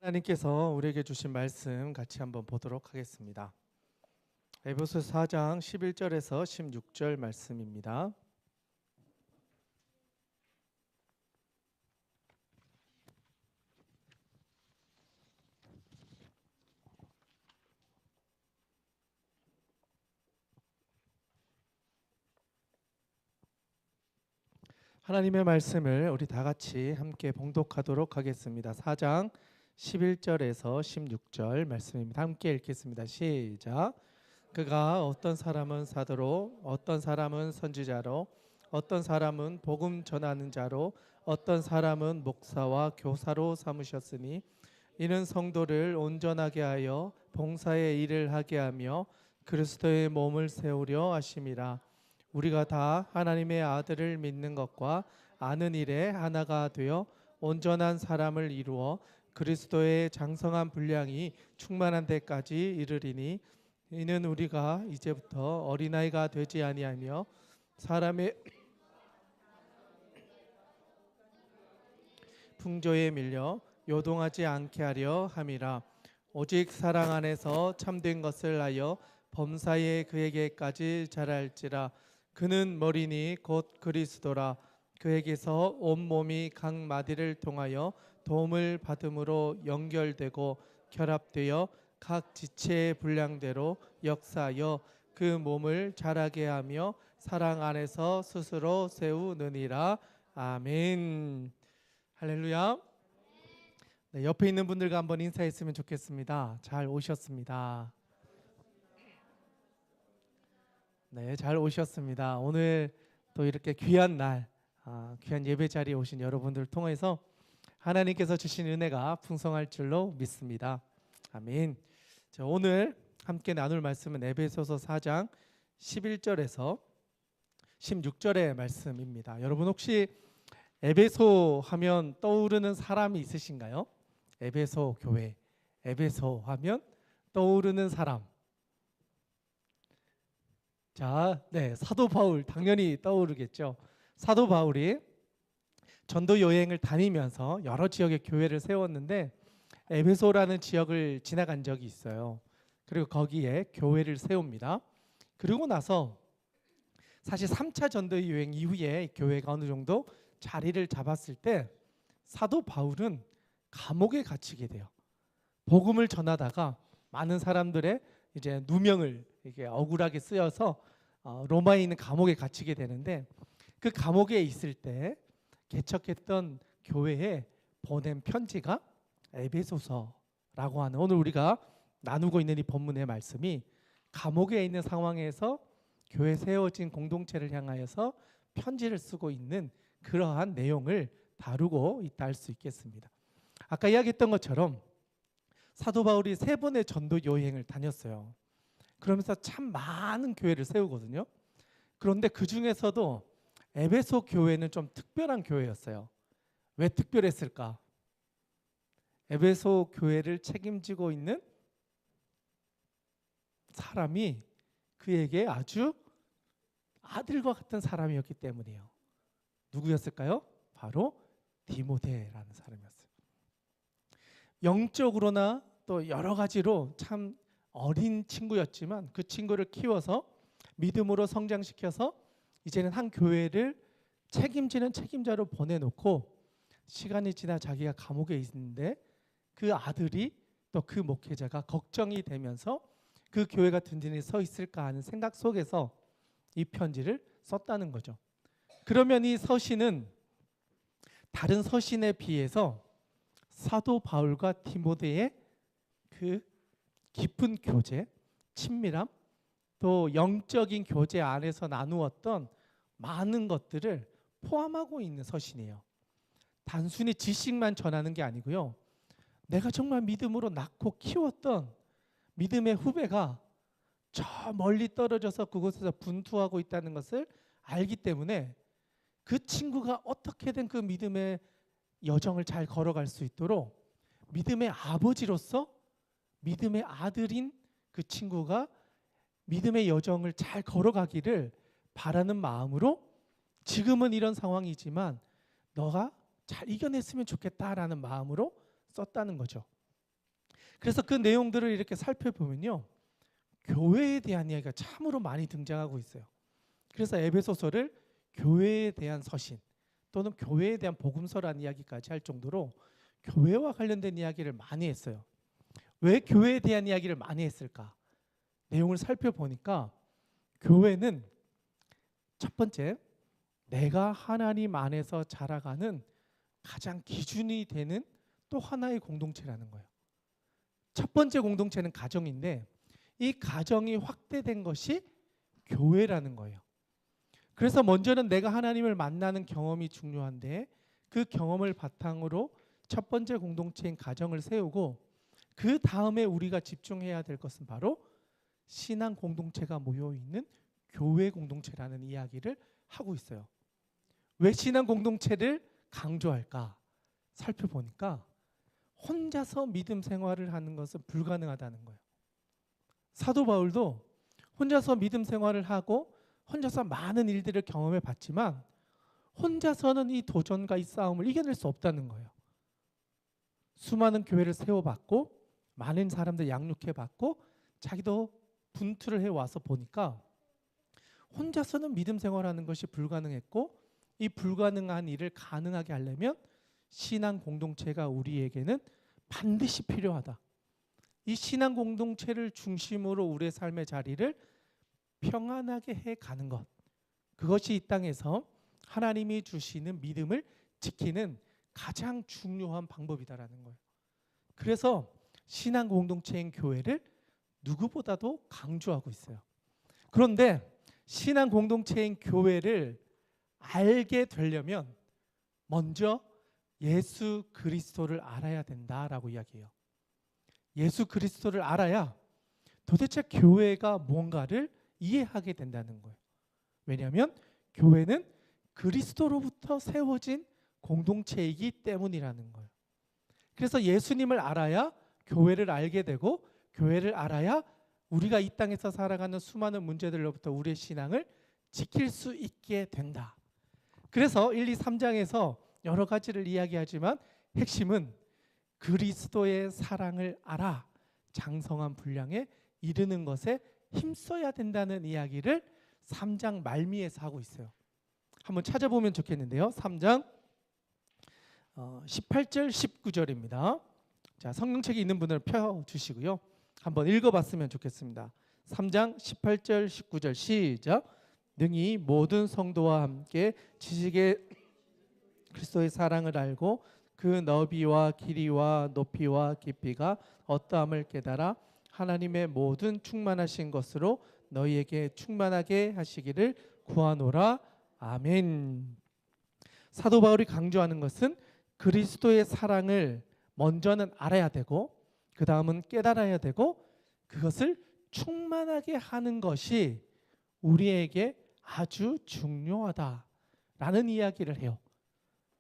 하나님께서 우리에게 주신 말씀 같이 한번 보도록 하겠습니다. 에베소 4장 11절에서 16절 말씀입니다. 하나님의 말씀을 우리 다 같이 함께 봉독하도록 하겠습니다. 4장 11절에서 16절 말씀입니다. 함께 읽겠습니다. 시작. 그가 어떤 사람은 사도로, 어떤 사람은 선지자로, 어떤 사람은 복음 전하는 자로, 어떤 사람은 목사와 교사로 삼으셨으니 이는 성도를 온전하게 하여 봉사의 일을 하게 하며 그리스도의 몸을 세우려 하심이라. 우리가 다 하나님의 아들을 믿는 것과 아는 일에 하나가 되어 온전한 사람을 이루어 그리스도의 장성한 분량이 충만한 데까지 이르리니 이는 우리가 이제부터 어린아이가 되지 아니하며 사람의 풍조에 밀려 요동하지 않게 하려 함이라. 오직 사랑 안에서 참된 것을 하여 범사에 그에게까지 자랄지라. 그는 머리니 곧 그리스도라. 그에게서 온 몸이 각 마디를 통하여 도움을 받음으로 연결되고 결합되어 각 지체의 분량대로 역사하여 그 몸을 자라게 하며 사랑 안에서 스스로 세우느니라. 아멘. 할렐루야. 네, 옆에 있는 분들과 한번 인사했으면 좋겠습니다. 잘 오셨습니다. 네, 잘 오셨습니다. 오늘 또 이렇게 귀한 날, 귀한 예배 자리에 오신 여러분들을 통해서 하나님께서 주신 은혜가 풍성할 줄로 믿습니다. 아멘. 자, 오늘 함께 나눌 말씀은 에베소서 4장 11절에서 16절의 말씀입니다. 여러분 혹시 에베소 하면 떠오르는 사람이 있으신가요? 에베소 교회, 에베소 하면 떠오르는 사람. 자, 네, 사도 바울 당연히 떠오르겠죠. 사도 바울이 전도 여행을 다니면서 여러 지역의 교회를 세웠는데 에베소라는 지역을 지나간 적이 있어요. 그리고 거기에 교회를 세웁니다. 그리고 나서 사실 3차 전도 여행 이후에 교회가 어느 정도 자리를 잡았을 때 사도 바울은 감옥에 갇히게 돼요. 복음을 전하다가 많은 사람들의 이제 누명을 이게 억울하게 쓰여서 로마에 있는 감옥에 갇히게 되는데 그 감옥에 있을 때 개척했던 교회에 보낸 편지가 에베소서라고 하는 오늘 우리가 나누고 있는 이 본문의 말씀이 감옥에 있는 상황에서 교회 세워진 공동체를 향하여서 편지를 쓰고 있는 그러한 내용을 다루고 있다 할 수 있겠습니다. 아까 이야기했던 것처럼 사도 바울이 3번의 전도 여행을 다녔어요. 그러면서 참 많은 교회를 세우거든요. 그런데 그 중에서도 에베소 교회는 좀 특별한 교회였어요. 왜 특별했을까? 에베소 교회를 책임지고 있는 사람이 그에게 아주 아들과 같은 사람이었기 때문이에요. 누구였을까요? 바로 디모데라는 사람이었어요. 영적으로나 또 여러 가지로 참 어린 친구였지만 그 친구를 키워서 믿음으로 성장시켜서 이제는 한 교회를 책임지는 책임자로 보내놓고 시간이 지나 자기가 감옥에 있는데 그 아들이 또 그 목회자가 걱정이 되면서 그 교회가 든든히 서 있을까 하는 생각 속에서 이 편지를 썼다는 거죠. 그러면 이 서신은 다른 서신에 비해서 사도 바울과 디모데의 그 깊은 교제, 친밀함, 또 영적인 교제 안에서 나누었던 많은 것들을 포함하고 있는 서신이에요. 단순히 지식만 전하는 게 아니고요. 내가 정말 믿음으로 낳고 키웠던 믿음의 후배가 저 멀리 떨어져서 그곳에서 분투하고 있다는 것을 알기 때문에 그 친구가 어떻게든 그 믿음의 여정을 잘 걸어갈 수 있도록 믿음의 아버지로서 믿음의 아들인 그 친구가 믿음의 여정을 잘 걸어가기를 바라는 마음으로 지금은 이런 상황이지만 너가 잘 이겨냈으면 좋겠다라는 마음으로 썼다는 거죠. 그래서 그 내용들을 이렇게 살펴보면요, 교회에 대한 이야기가 참으로 많이 등장하고 있어요. 그래서 에베소서를 교회에 대한 서신 또는 교회에 대한 복음서라는 이야기까지 할 정도로 교회와 관련된 이야기를 많이 했어요. 왜 교회에 대한 이야기를 많이 했을까? 내용을 살펴보니까 교회는 첫 번째, 내가 하나님 안에서 자라가는 가장 기준이 되는 또 하나의 공동체라는 거예요. 첫 번째 공동체는 가정인데 이 가정이 확대된 것이 교회라는 거예요. 그래서 먼저는 내가 하나님을 만나는 경험이 중요한데 그 경험을 바탕으로 첫 번째 공동체인 가정을 세우고 그 다음에 우리가 집중해야 될 것은 바로 신앙 공동체가 모여있는 교회 공동체라는 이야기를 하고 있어요. 왜 신앙 공동체를 강조할까? 살펴보니까 혼자서 믿음 생활을 하는 것은 불가능하다는 거예요. 사도 바울도 혼자서 믿음 생활을 하고 혼자서 많은 일들을 경험해 봤지만 혼자서는 이 도전과 이 싸움을 이겨낼 수 없다는 거예요. 수많은 교회를 세워봤고 많은 사람들 양육해봤고 자기도 분투를 해와서 보니까 혼자서는 믿음 생활하는 것이 불가능했고 이 불가능한 일을 가능하게 하려면 신앙 공동체가 우리에게는 반드시 필요하다. 이 신앙 공동체를 중심으로 우리의 삶의 자리를 평안하게 해가는 것, 그것이 이 땅에서 하나님이 주시는 믿음을 지키는 가장 중요한 방법이다라는 거예요. 그래서 신앙 공동체인 교회를 누구보다도 강조하고 있어요. 그런데 신앙 공동체인 교회를 알게 되려면 먼저 예수 그리스도를 알아야 된다라고 이야기해요. 예수 그리스도를 알아야 도대체 교회가 뭔가를 이해하게 된다는 거예요. 왜냐하면 교회는 그리스도로부터 세워진 공동체이기 때문이라는 거예요. 그래서 예수님을 알아야 교회를 알게 되고 교회를 알아야 우리가 이 땅에서 살아가는 수많은 문제들로부터 우리의 신앙을 지킬 수 있게 된다. 그래서 1, 2, 3장에서 여러 가지를 이야기하지만 핵심은 그리스도의 사랑을 알아 장성한 분량에 이르는 것에 힘써야 된다는 이야기를 3장 말미에서 하고 있어요. 한번 찾아보면 좋겠는데요. 3장 18절 19절입니다. 자, 성경책이 있는 분을 펴주시고요. 한번 읽어봤으면 좋겠습니다. 3장 18절 19절 시작. 능히 모든 성도와 함께 지식의 그리스도의 사랑을 알고 그 너비와 길이와 높이와 깊이가 어떠함을 깨달아 하나님의 모든 충만하신 것으로 너희에게 충만하게 하시기를 구하노라. 아멘. 사도 바울이 강조하는 것은 그리스도의 사랑을 먼저는 알아야 되고 그 다음은 깨달아야 되고 그것을 충만하게 하는 것이 우리에게 아주 중요하다라는 이야기를 해요.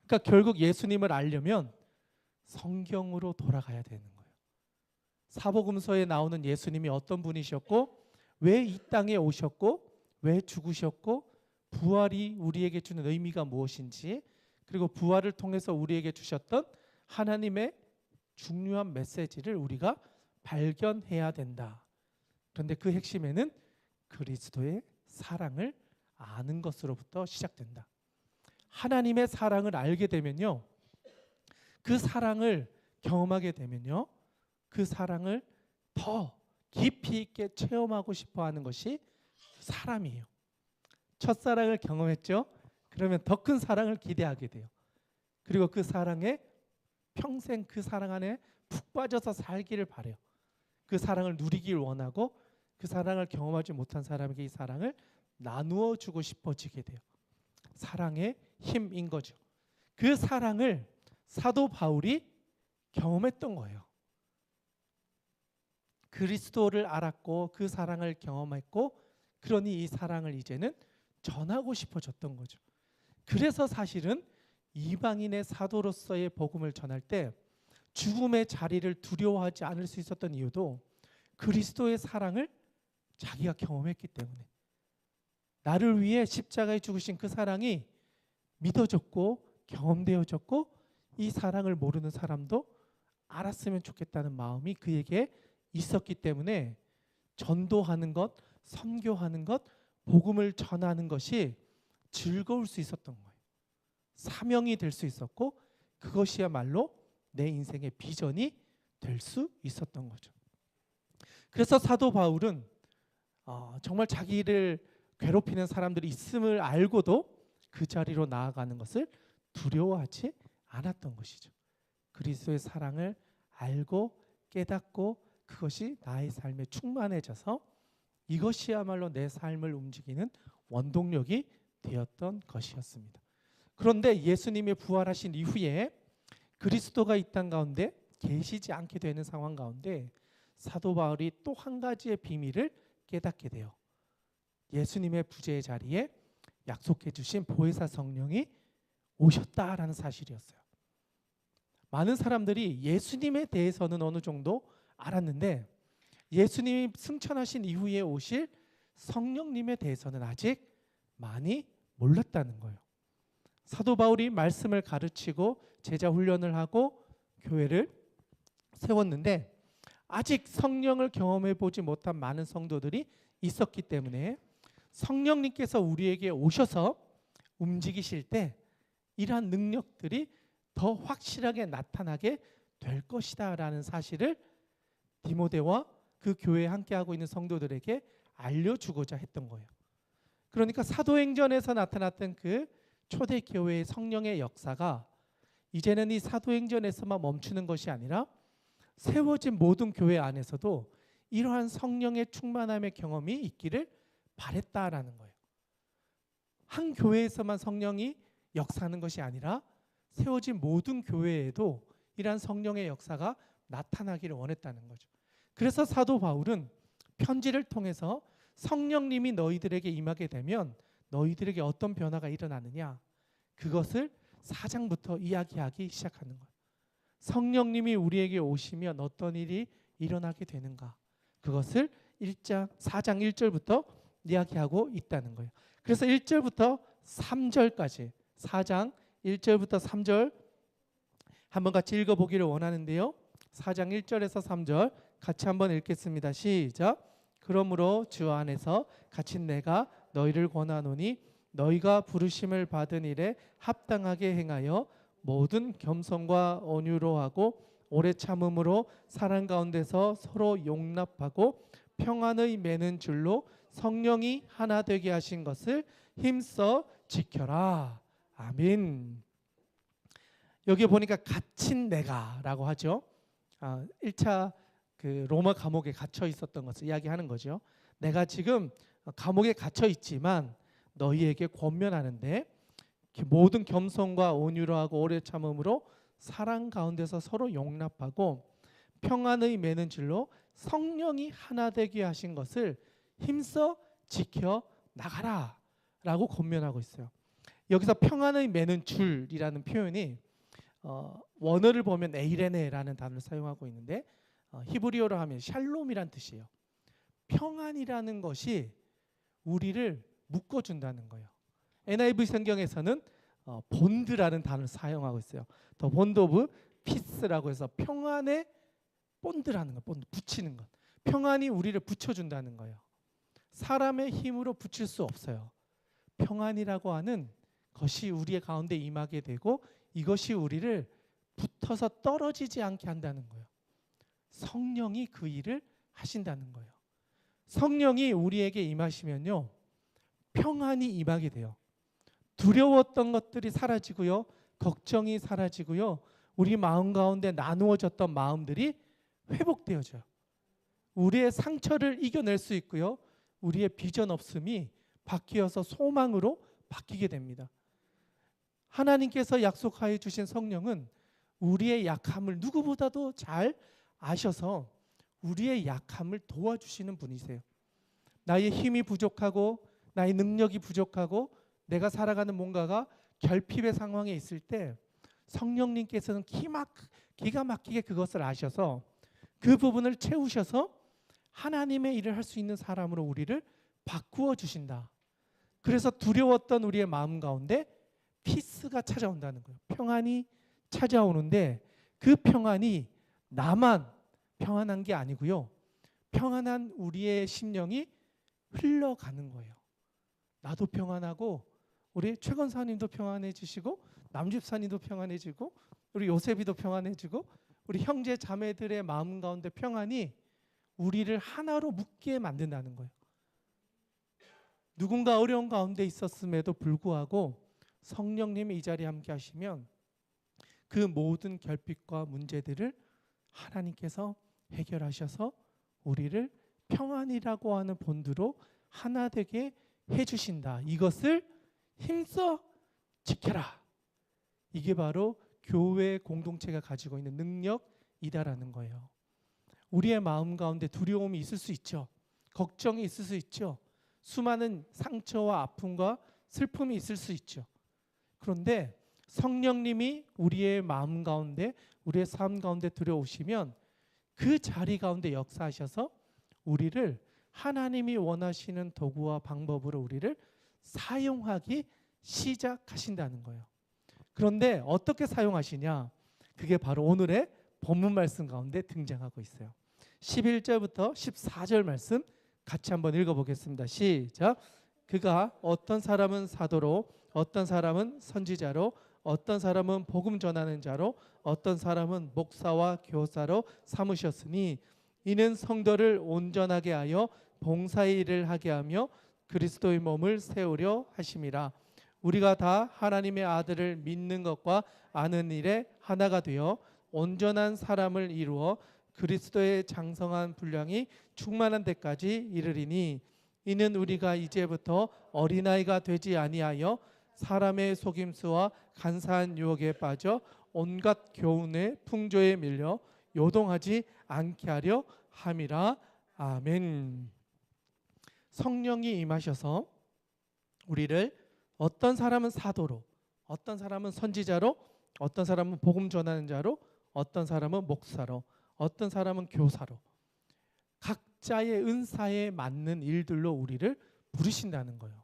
그러니까 결국 예수님을 알려면 성경으로 돌아가야 되는 거예요. 사복음서에 나오는 예수님이 어떤 분이셨고 왜 이 땅에 오셨고 왜 죽으셨고 부활이 우리에게 주는 의미가 무엇인지 그리고 부활을 통해서 우리에게 주셨던 하나님의 중요한 메시지를 우리가 발견해야 된다. 그런데 그 핵심에는 그리스도의 사랑을 아는 것으로부터 시작된다. 하나님의 사랑을 알게 되면요, 그 사랑을 경험하게 되면요, 그 사랑을 더 깊이 있게 체험하고 싶어 하는 것이 사람이에요. 첫사랑을 경험했죠? 그러면 더 큰 사랑을 기대하게 돼요. 그리고 그 사랑에 평생 그 사랑 안에 푹 빠져서 살기를 바래요. 그 사랑을 누리길 원하고 그 사랑을 경험하지 못한 사람에게 이 사랑을 나누어 주고 싶어지게 돼요. 사랑의 힘인 거죠. 그 사랑을 사도 바울이 경험했던 거예요. 그리스도를 알았고 그 사랑을 경험했고 그러니 이 사랑을 이제는 전하고 싶어졌던 거죠. 그래서 사실은 이방인의 사도로서의 복음을 전할 때 죽음의 자리를 두려워하지 않을 수 있었던 이유도 그리스도의 사랑을 자기가 경험했기 때문에, 나를 위해 십자가에 죽으신 그 사랑이 믿어졌고 경험되어졌고 이 사랑을 모르는 사람도 알았으면 좋겠다는 마음이 그에게 있었기 때문에 전도하는 것, 선교하는 것, 복음을 전하는 것이 즐거울 수 있었던 거예요. 사명이 될 수 있었고 그것이야말로 내 인생의 비전이 될 수 있었던 거죠. 그래서 사도 바울은 정말 자기를 괴롭히는 사람들이 있음을 알고도 그 자리로 나아가는 것을 두려워하지 않았던 것이죠. 그리스도의 사랑을 알고 깨닫고 그것이 나의 삶에 충만해져서 이것이야말로 내 삶을 움직이는 원동력이 되었던 것이었습니다. 그런데 예수님이 부활하신 이후에 그리스도가 이 땅 가운데 계시지 않게 되는 상황 가운데 사도 바울이 또 한 가지의 비밀을 깨닫게 돼요. 예수님의 부재의 자리에 약속해 주신 보혜사 성령이 오셨다라는 사실이었어요. 많은 사람들이 예수님에 대해서는 어느 정도 알았는데 예수님이 승천하신 이후에 오실 성령님에 대해서는 아직 많이 몰랐다는 거예요. 사도 바울이 말씀을 가르치고 제자 훈련을 하고 교회를 세웠는데 아직 성령을 경험해 보지 못한 많은 성도들이 있었기 때문에 성령님께서 우리에게 오셔서 움직이실 때 이러한 능력들이 더 확실하게 나타나게 될 것이다 라는 사실을 디모데와 그 교회에 함께하고 있는 성도들에게 알려주고자 했던 거예요. 그러니까 사도행전에서 나타났던 그 초대교회의 성령의 역사가 이제는 이 사도행전에서만 멈추는 것이 아니라 세워진 모든 교회 안에서도 이러한 성령의 충만함의 경험이 있기를 바랬다라는 거예요. 한 교회에서만 성령이 역사하는 것이 아니라 세워진 모든 교회에도 이러한 성령의 역사가 나타나기를 원했다는 거죠. 그래서 사도 바울은 편지를 통해서 성령님이 너희들에게 임하게 되면 너희들에게 어떤 변화가 일어나느냐 그것을 4장부터 이야기하기 시작하는 거예요. 성령님이 우리에게 오시면 어떤 일이 일어나게 되는가 그것을 4장 1절부터 이야기하고 있다는 거예요. 그래서 1절부터 3절까지 4장 1절부터 3절 한번 같이 읽어보기를 원하는데요. 4장 1절에서 3절 같이 한번 읽겠습니다. 시작. 그러므로 주 안에서 갇힌 내가 너희를 권하노니 너희가 부르심을 받은 일에 합당하게 행하여 모든 겸손과 온유로 하고 오래 참음으로 사랑 가운데서 서로 용납하고 평안의 매는 줄로 성령이 하나 되게 하신 것을 힘써 지켜라. 아멘. 여기 보니까 갇힌 내가라고 하죠. 1차 그 로마 감옥에 갇혀 있었던 것을 이야기하는 거죠. 내가 지금 감옥에 갇혀 있지만 너희에게 권면하는데 모든 겸손과 온유로 하고 오래 참음으로 사랑 가운데서 서로 용납하고 평안의 매는 줄로 성령이 하나 되게 하신 것을 힘써 지켜 나가라 라고 권면하고 있어요. 여기서 평안의 매는 줄이라는 표현이 원어를 보면 에이레네라는 단어를 사용하고 있는데 히브리어로 하면 샬롬이란 뜻이에요. 평안이라는 것이 우리를 묶어준다는 거예요. NIV 성경에서는 본드라는 단어를 사용하고 있어요. 더 본드 오브 피스라고 해서 평안의 본드라는 거, 본드 붙이는 것. 평안이 우리를 붙여준다는 거예요. 사람의 힘으로 붙일 수 없어요. 평안이라고 하는 것이 우리의 가운데 임하게 되고 이것이 우리를 붙어서 떨어지지 않게 한다는 거예요. 성령이 그 일을 하신다는 거예요. 성령이 우리에게 임하시면요 평안이 임하게 돼요. 두려웠던 것들이 사라지고요 걱정이 사라지고요 우리 마음 가운데 나누어졌던 마음들이 회복되어져요. 우리의 상처를 이겨낼 수 있고요 우리의 비전 없음이 바뀌어서 소망으로 바뀌게 됩니다. 하나님께서 약속하여 주신 성령은 우리의 약함을 누구보다도 잘 아셔서 우리의 약함을 도와주시는 분이세요. 나의 힘이 부족하고 나의 능력이 부족하고 내가 살아가는 뭔가가 결핍의 상황에 있을 때 성령님께서는 기가 막히게 그것을 아셔서 그 부분을 채우셔서 하나님의 일을 할 수 있는 사람으로 우리를 바꾸어 주신다. 그래서 두려웠던 우리의 마음 가운데 피스가 찾아온다는 거예요. 평안이 찾아오는데 그 평안이 나만 평안한 게 아니고요. 평안한 우리의 심령이 흘러가는 거예요. 나도 평안하고 우리 최 권사님도 평안해지시고 남집사님도 평안해지고 우리 요셉이도 평안해지고 우리 형제 자매들의 마음 가운데 평안이 우리를 하나로 묶게 만든다는 거예요. 누군가 어려운 가운데 있었음에도 불구하고 성령님이 이 자리에 함께 하시면 그 모든 결핍과 문제들을 하나님께서 해결하셔서 우리를 평안이라고 하는 본드로 하나 되게 해주신다. 이것을 힘써 지켜라. 이게 바로 교회 공동체가 가지고 있는 능력이다라는 거예요. 우리의 마음 가운데 두려움이 있을 수 있죠. 걱정이 있을 수 있죠. 수많은 상처와 아픔과 슬픔이 있을 수 있죠. 그런데 성령님이 우리의 마음 가운데, 우리의 삶 가운데 들어오시면 그 자리 가운데 역사하셔서 우리를 하나님이 원하시는 도구와 방법으로 우리를 사용하기 시작하신다는 거예요. 그런데 어떻게 사용하시냐? 그게 바로 오늘의 본문 말씀 가운데 등장하고 있어요. 11절부터 14절 말씀 같이 한번 읽어보겠습니다. 시작. 그가 어떤 사람은 사도로, 어떤 사람은 선지자로, 어떤 사람은 복음 전하는 자로, 어떤 사람은 목사와 교사로 삼으셨으니 이는 성도를 온전하게 하여 봉사의 일을 하게 하며 그리스도의 몸을 세우려 하심이라. 우리가 다 하나님의 아들을 믿는 것과 아는 일에 하나가 되어 온전한 사람을 이루어 그리스도의 장성한 분량이 충만한 데까지 이르리니 이는 우리가 이제부터 어린아이가 되지 아니하여 사람의 속임수와 간사한 유혹에 빠져 온갖 교훈의 풍조에 밀려 요동하지 않게 하려 함이라. 아멘. 성령이 임하셔서 우리를 어떤 사람은 사도로, 어떤 사람은 선지자로, 어떤 사람은 복음 전하는 자로, 어떤 사람은 목사로, 어떤 사람은 교사로 각자의 은사에 맞는 일들로 우리를 부르신다는 거예요.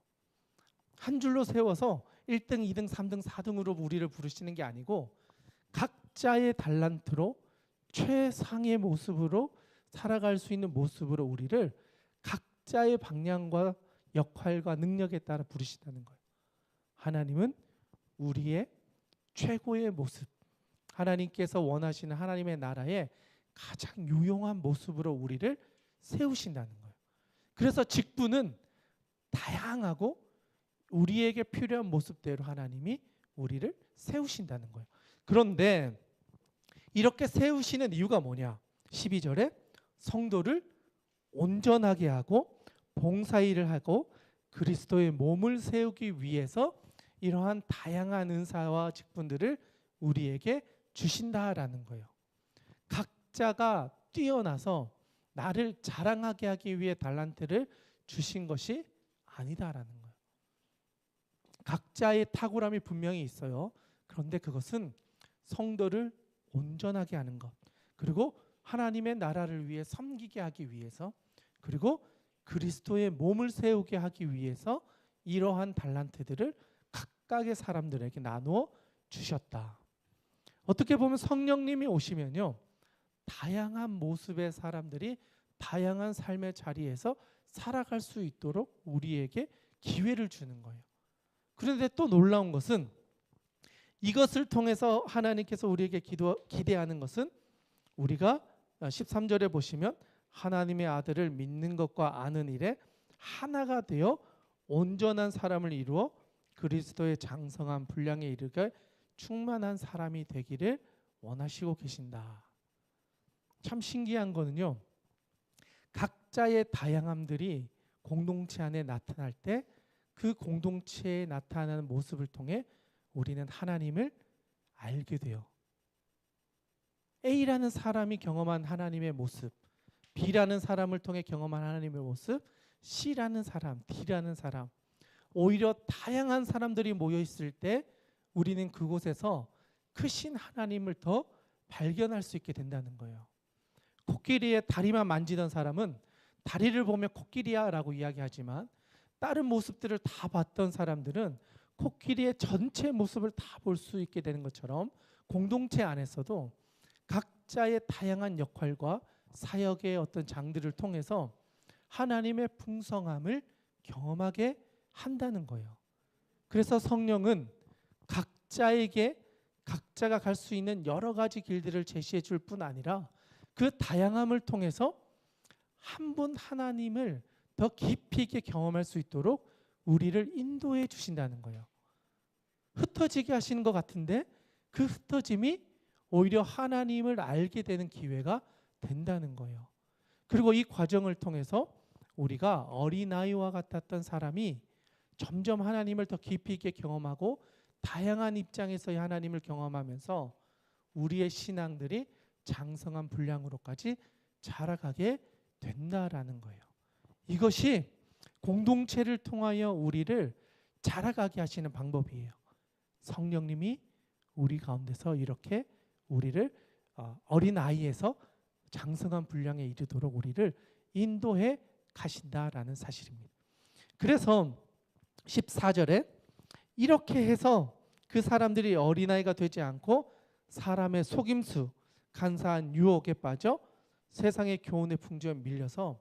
한 줄로 세워서 1등, 2등, 3등, 4등으로 우리를 부르시는 게 아니고 각자의 달란트로 최상의 모습으로 살아갈 수 있는 모습으로 우리를 각자의 방향과 역할과 능력에 따라 부르신다는 거예요. 하나님은 우리의 최고의 모습, 하나님께서 원하시는 하나님의 나라의 가장 유용한 모습으로 우리를 세우신다는 거예요. 그래서 직분은 다양하고 우리에게 필요한 모습대로 하나님이 우리를 세우신다는 거예요. 그런데 이렇게 세우시는 이유가 뭐냐? 12절에 성도를 온전하게 하고 봉사일을 하고 그리스도의 몸을 세우기 위해서 이러한 다양한 은사와 직분들을 우리에게 주신다라는 거예요. 각자가 뛰어나서 나를 자랑하게 하기 위해 달란트를 주신 것이 아니다라는 거예요. 각자의 탁월함이 분명히 있어요. 그런데 그것은 성도를 온전하게 하는 것, 그리고 하나님의 나라를 위해 섬기게 하기 위해서, 그리고 그리스도의 몸을 세우게 하기 위해서 이러한 달란트들을 각각의 사람들에게 나누어 주셨다. 어떻게 보면 성령님이 오시면요, 다양한 모습의 사람들이 다양한 삶의 자리에서 살아갈 수 있도록 우리에게 기회를 주는 거예요. 그런데 또 놀라운 것은 이것을 통해서 하나님께서 우리에게 기대하는 것은 우리가 13절에 보시면 하나님의 아들을 믿는 것과 아는 일에 하나가 되어 온전한 사람을 이루어 그리스도의 장성한 분량에 이르게 충만한 사람이 되기를 원하시고 계신다. 참 신기한 거는요, 각자의 다양함들이 공동체 안에 나타날 때 그 공동체에 나타나는 모습을 통해 우리는 하나님을 알게 돼요. A라는 사람이 경험한 하나님의 모습, B라는 사람을 통해 경험한 하나님의 모습, C라는 사람, D라는 사람, 오히려 다양한 사람들이 모여 있을 때 우리는 그곳에서 크신 하나님을 더 발견할 수 있게 된다는 거예요. 코끼리의 다리만 만지던 사람은 다리를 보면 코끼리야 라고 이야기하지만 다른 모습들을 다 봤던 사람들은 코끼리의 전체 모습을 다 볼 수 있게 되는 것처럼 공동체 안에서도 각 각자의 다양한 역할과 사역의 어떤 장들을 통해서 하나님의 풍성함을 경험하게 한다는 거예요. 그래서 성령은 각자에게 각자가 갈 수 있는 여러 가지 길들을 제시해 줄 뿐 아니라 그 다양함을 통해서 한 분 하나님을 더 깊이 있게 경험할 수 있도록 우리를 인도해 주신다는 거예요. 흩어지게 하시는 것 같은데 그 흩어짐이 오히려 하나님을 알게 되는 기회가 된다는 거예요. 그리고 이 과정을 통해서 우리가 어린아이와 같았던 사람이 점점 하나님을 더 깊이 있게 경험하고 다양한 입장에서의 하나님을 경험하면서 우리의 신앙들이 장성한 분량으로까지 자라가게 된다라는 거예요. 이것이 공동체를 통하여 우리를 자라가게 하시는 방법이에요. 성령님이 우리 가운데서 이렇게 우리를 어린아이에서 장성한 분량에 이르도록 우리를 인도해 가신다라는 사실입니다. 그래서 14절에 이렇게 해서 그 사람들이 어린아이가 되지 않고 사람의 속임수, 간사한 유혹에 빠져 세상의 교훈의 풍조에 밀려서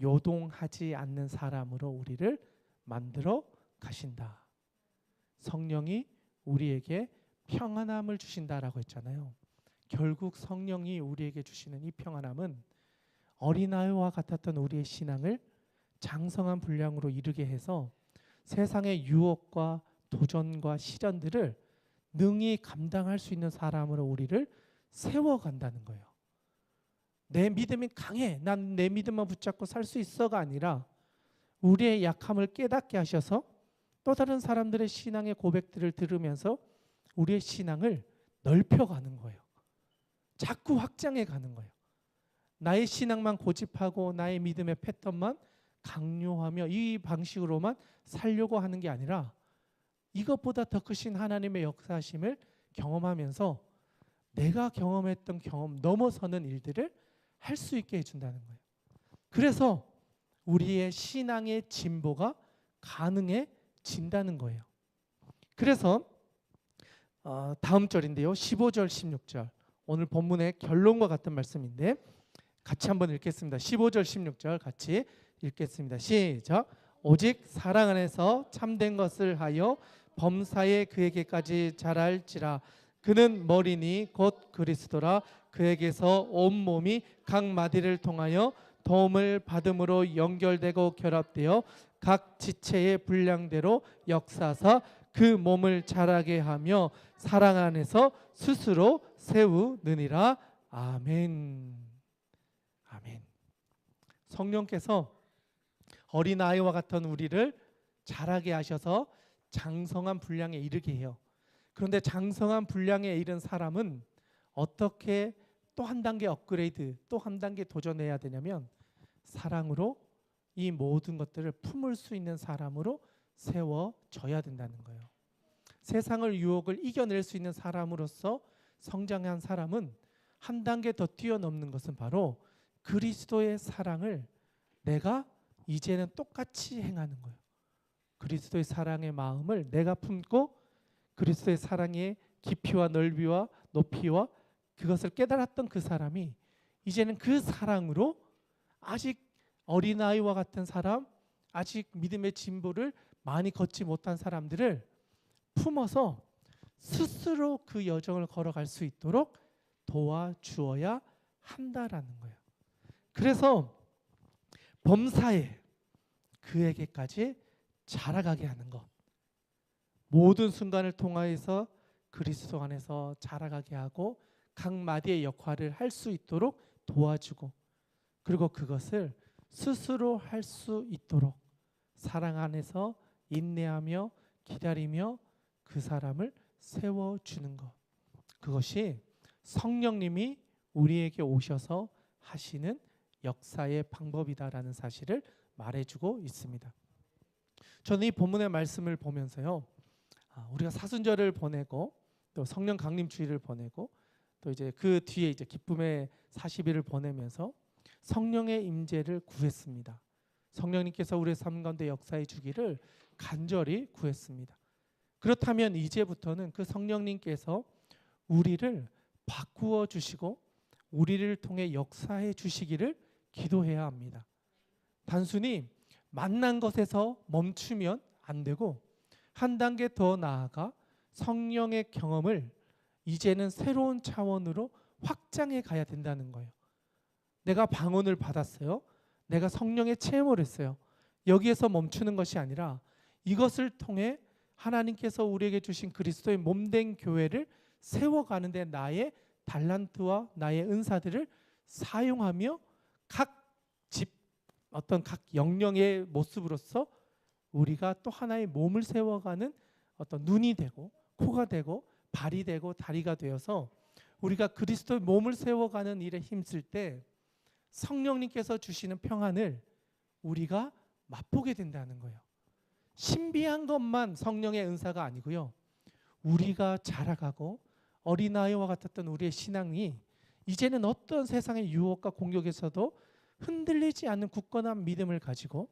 요동하지 않는 사람으로 우리를 만들어 가신다. 성령이 우리에게 평안함을 주신다라고 했잖아요. 결국 성령이 우리에게 주시는 이 평안함은 어린아이와 같았던 우리의 신앙을 장성한 분량으로 이르게 해서 세상의 유혹과 도전과 시련들을 능히 감당할 수 있는 사람으로 우리를 세워간다는 거예요. 내 믿음이 강해, 난 내 믿음만 붙잡고 살 수 있어가 아니라 우리의 약함을 깨닫게 하셔서 또 다른 사람들의 신앙의 고백들을 들으면서 우리의 신앙을 넓혀가는 거예요. 자꾸 확장해 가는 거예요. 나의 신앙만 고집하고 나의 믿음의 패턴만 강요하며 이 방식으로만 살려고 하는 게 아니라 이것보다 더 크신 하나님의 역사하심을 경험하면서 내가 경험했던 경험 넘어서는 일들을 할 수 있게 해준다는 거예요. 그래서 우리의 신앙의 진보가 가능해진다는 거예요. 그래서 다음 절인데요. 15절 16절 오늘 본문의 결론과 같은 말씀인데 같이 한번 읽겠습니다. 15절 16절 같이 읽겠습니다. 시작. 오직 사랑 안에서 참된 것을 하여 범사에 그에게까지 자랄지라. 그는 머리니 곧 그리스도라. 그에게서 온몸이 각 마디를 통하여 도움을 받음으로 연결되고 결합되어 각 지체의 분량대로 역사사 그 몸을 자라게 하며 사랑 안에서 스스로 세우느니라. 아멘. 아멘. 성령께서 어린아이와 같은 우리를 자라게 하셔서 장성한 분량에 이르게 해요. 그런데 장성한 분량에 이른 사람은 어떻게 또 한 단계 업그레이드, 또 한 단계 도전해야 되냐면 사랑으로 이 모든 것들을 품을 수 있는 사람으로 세워져야 된다는 거예요. 세상을 유혹을 이겨낼 수 있는 사람으로서 성장한 사람은 한 단계 더 뛰어넘는 것은 바로 그리스도의 사랑을 내가 이제는 똑같이 행하는 거예요. 그리스도의 사랑의 마음을 내가 품고 그리스도의 사랑의 깊이와 넓이와 높이와 그것을 깨달았던 그 사람이 이제는 그 사랑으로 아직 어린아이와 같은 사람, 아직 믿음의 진보를 많이 걷지 못한 사람들을 품어서 스스로 그 여정을 걸어갈 수 있도록 도와주어야 한다라는 거예요. 그래서 범사에 그에게까지 자라가게 하는 것, 모든 순간을 통하여서 그리스도 안에서 자라가게 하고 각 마디의 역할을 할 수 있도록 도와주고 그리고 그것을 스스로 할 수 있도록 사랑 안에서 인내하며 기다리며 그 사람을 세워주는 것, 그것이 성령님이 우리에게 오셔서 하시는 역사의 방법이다라는 사실을 말해주고 있습니다. 저는 이 본문의 말씀을 보면서요, 우리가 사순절을 보내고 또 성령 강림 주일을 보내고 또 이제 그 뒤에 이제 기쁨의 40일을 보내면서 성령의 임재를 구했습니다. 성령님께서 우리의 삶 가운데 역사해 주기를 간절히 구했습니다. 그렇다면 이제부터는 그 성령님께서 우리를 바꾸어 주시고 우리를 통해 역사해 주시기를 기도해야 합니다. 단순히 만난 것에서 멈추면 안 되고 한 단계 더 나아가 성령의 경험을 이제는 새로운 차원으로 확장해 가야 된다는 거예요. 내가 방언을 받았어요. 내가 성령의 체험을 했어요. 여기에서 멈추는 것이 아니라 이것을 통해 하나님께서 우리에게 주신 그리스도의 몸된 교회를 세워가는데 나의 달란트와 나의 은사들을 사용하며 각 영령의 모습으로서 우리가 또 하나의 몸을 세워가는 어떤 눈이 되고 코가 되고 발이 되고 다리가 되어서 우리가 그리스도의 몸을 세워가는 일에 힘쓸 때 성령님께서 주시는 평안을 우리가 맛보게 된다는 거예요. 신비한 것만 성령의 은사가 아니고요. 우리가 자라가고 어린아이와 같았던 우리의 신앙이 이제는 어떤 세상의 유혹과 공격에서도 흔들리지 않는 굳건한 믿음을 가지고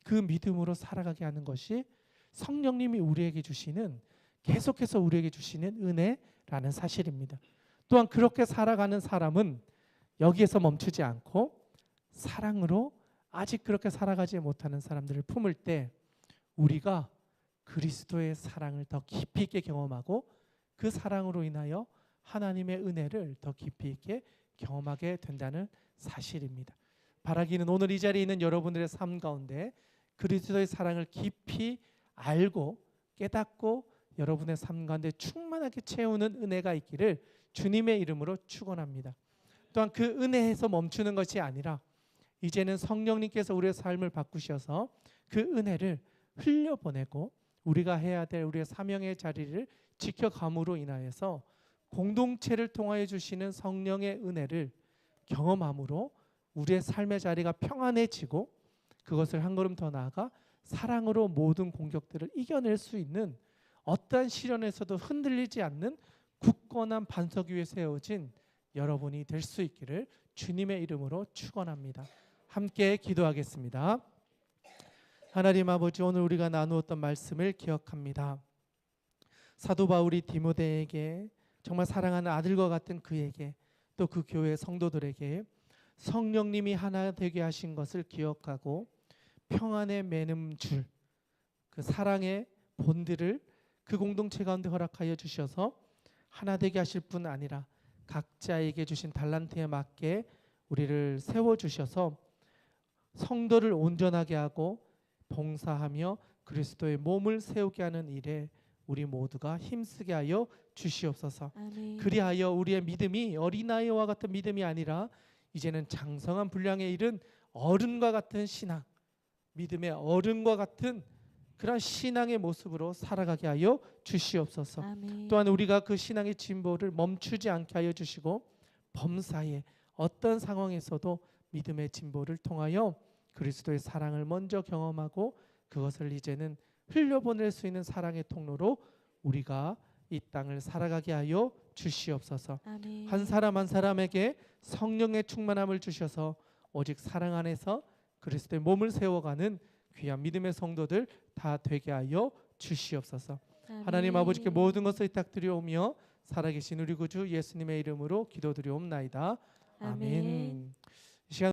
그 믿음으로 살아가게 하는 것이 성령님이 우리에게 주시는, 계속해서 우리에게 주시는 은혜라는 사실입니다. 또한 그렇게 살아가는 사람은 여기에서 멈추지 않고 사랑으로 아직 그렇게 살아가지 못하는 사람들을 품을 때 우리가 그리스도의 사랑을 더 깊이 있게 경험하고 그 사랑으로 인하여 하나님의 은혜를 더 깊이 있게 경험하게 된다는 사실입니다. 바라기는 오늘 이 자리에 있는 여러분들의 삶 가운데 그리스도의 사랑을 깊이 알고 깨닫고 여러분의 삶 가운데 충만하게 채우는 은혜가 있기를 주님의 이름으로 축원합니다. 또한 그 은혜에서 멈추는 것이 아니라 이제는 성령님께서 우리의 삶을 바꾸셔서 그 은혜를 흘려보내고 우리가 해야 될 우리의 사명의 자리를 지켜감으로 인하여서 공동체를 통하여 주시는 성령의 은혜를 경험함으로 우리의 삶의 자리가 평안해지고 그것을 한 걸음 더 나아가 사랑으로 모든 공격들을 이겨낼 수 있는 어떠한 시련에서도 흔들리지 않는 굳건한 반석 위에 세워진 여러분이 될 수 있기를 주님의 이름으로 축원합니다. 함께 기도하겠습니다. 하나님 아버지, 오늘 우리가 나누었던 말씀을 기억합니다. 사도 바울이 디모데에게 정말 사랑하는 아들과 같은 그에게 또 그 교회 성도들에게 성령님이 하나 되게 하신 것을 기억하고 평안의 매늠줄, 그 사랑의 본들을 그 공동체 가운데 허락하여 주셔서 하나 되게 하실 뿐 아니라 각자에게 주신 달란트에 맞게 우리를 세워주셔서 성도를 온전하게 하고 봉사하며 그리스도의 몸을 세우게 하는 일에 우리 모두가 힘쓰게 하여 주시옵소서. 아멘. 그리하여 우리의 믿음이 어린아이와 같은 믿음이 아니라 이제는 장성한 분량에 이른 어른과 같은 신앙, 믿음의 어른과 같은 그런 신앙의 모습으로 살아가게 하여 주시옵소서. 아멘. 또한 우리가 그 신앙의 진보를 멈추지 않게 하여 주시고 범사에 어떤 상황에서도 믿음의 진보를 통하여 그리스도의 사랑을 먼저 경험하고 그것을 이제는 흘려보낼 수 있는 사랑의 통로로 우리가 이 땅을 살아가게 하여 주시옵소서. 아멘. 한 사람 한 사람에게 성령의 충만함을 주셔서 오직 사랑 안에서 그리스도의 몸을 세워가는 귀한 믿음의 성도들 다 되게 하여 주시옵소서. 아멘. 하나님 아버지께 모든 것을 부탁드리오며 살아계신 우리 구주 예수님의 이름으로 기도드리옵나이다. 아멘. 아멘.